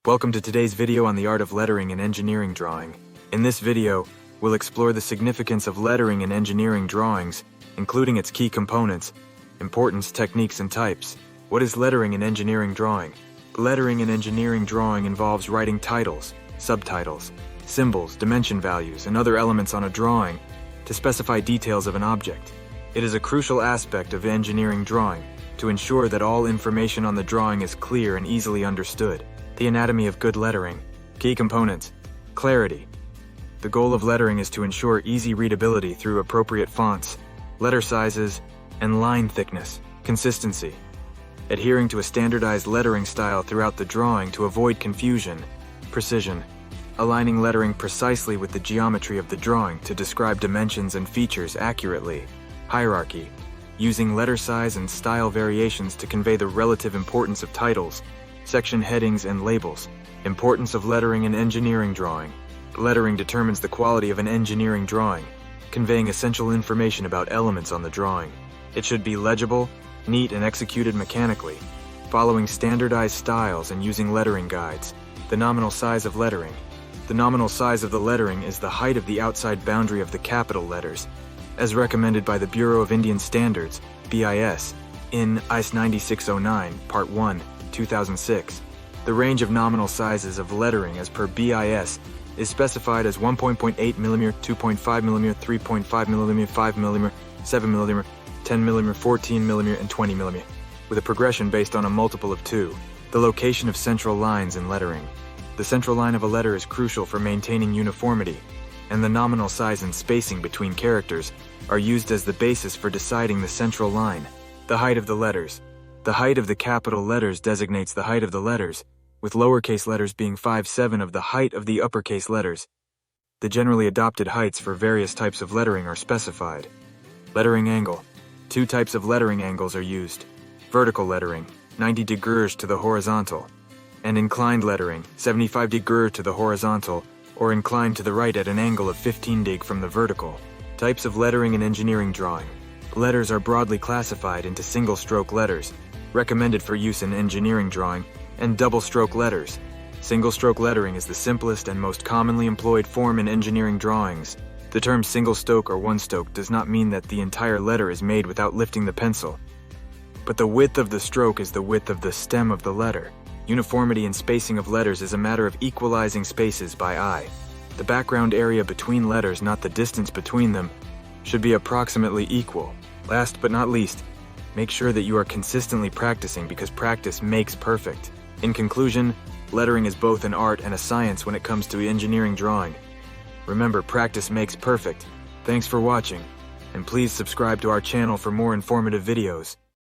Welcome to today's video on the art of lettering and engineering drawing. In this video, we'll explore the significance of lettering in engineering drawings, including its key components, importance, techniques, and types. What is lettering in engineering drawing? Lettering in engineering drawing involves writing titles, subtitles, symbols, dimension values, and other elements on a drawing to specify details of an object. It is a crucial aspect of engineering drawing to ensure that all information on the drawing is clear and easily understood. The anatomy of good lettering. Key components. Clarity. The goal of lettering is to ensure easy readability through appropriate fonts, letter sizes, and line thickness. Consistency. Adhering to a standardized lettering style throughout the drawing to avoid confusion. Precision. Aligning lettering precisely with the geometry of the drawing to describe dimensions and features accurately. Hierarchy. Using letter size and style variations to convey the relative importance of titles, section headings, and labels. Importance of lettering in engineering drawing. Lettering determines the quality of an engineering drawing, conveying essential information about elements on the drawing. It should be legible, neat, and executed mechanically, following standardized styles and using lettering guides. The nominal size of lettering. The nominal size of the lettering is the height of the outside boundary of the capital letters, as recommended by the Bureau of Indian Standards, BIS, in IS 9609, Part 1, 2006. The range of nominal sizes of lettering as per BIS is specified as 1.8 mm, 2.5 mm, 3.5 mm, 5 mm, 7 mm, 10 mm, 14 mm, and 20 mm, with a progression based on a multiple of 2. The location of central lines in lettering. The central line of a letter is crucial for maintaining uniformity, and the nominal size and spacing between characters are used as the basis for deciding the central line. The height of the letters. The height of the capital letters designates the height of the letters, with lowercase letters being 5/7 of the height of the uppercase letters. The generally adopted heights for various types of lettering are specified. Lettering angle. 2 types of lettering angles are used. Vertical lettering, 90 degrees to the horizontal, and inclined lettering, 75 degrees to the horizontal, or inclined to the right at an angle of 15 degrees from the vertical. Types of lettering in engineering drawing. Letters are broadly classified into single-stroke letters, recommended for use in engineering drawing, and double-stroke letters. Single-stroke lettering is the simplest and most commonly employed form in engineering drawings. The term single-stroke or one-stroke does not mean that the entire letter is made without lifting the pencil, but the width of the stroke is the width of the stem of the letter. Uniformity and spacing of letters is a matter of equalizing spaces by eye. The background area between letters, not the distance between them, should be approximately equal. Last but not least, make sure that you are consistently practicing because practice makes perfect. In conclusion, lettering is both an art and a science when it comes to engineering drawing. Remember, practice makes perfect. Thanks for watching, and please subscribe to our channel for more informative videos.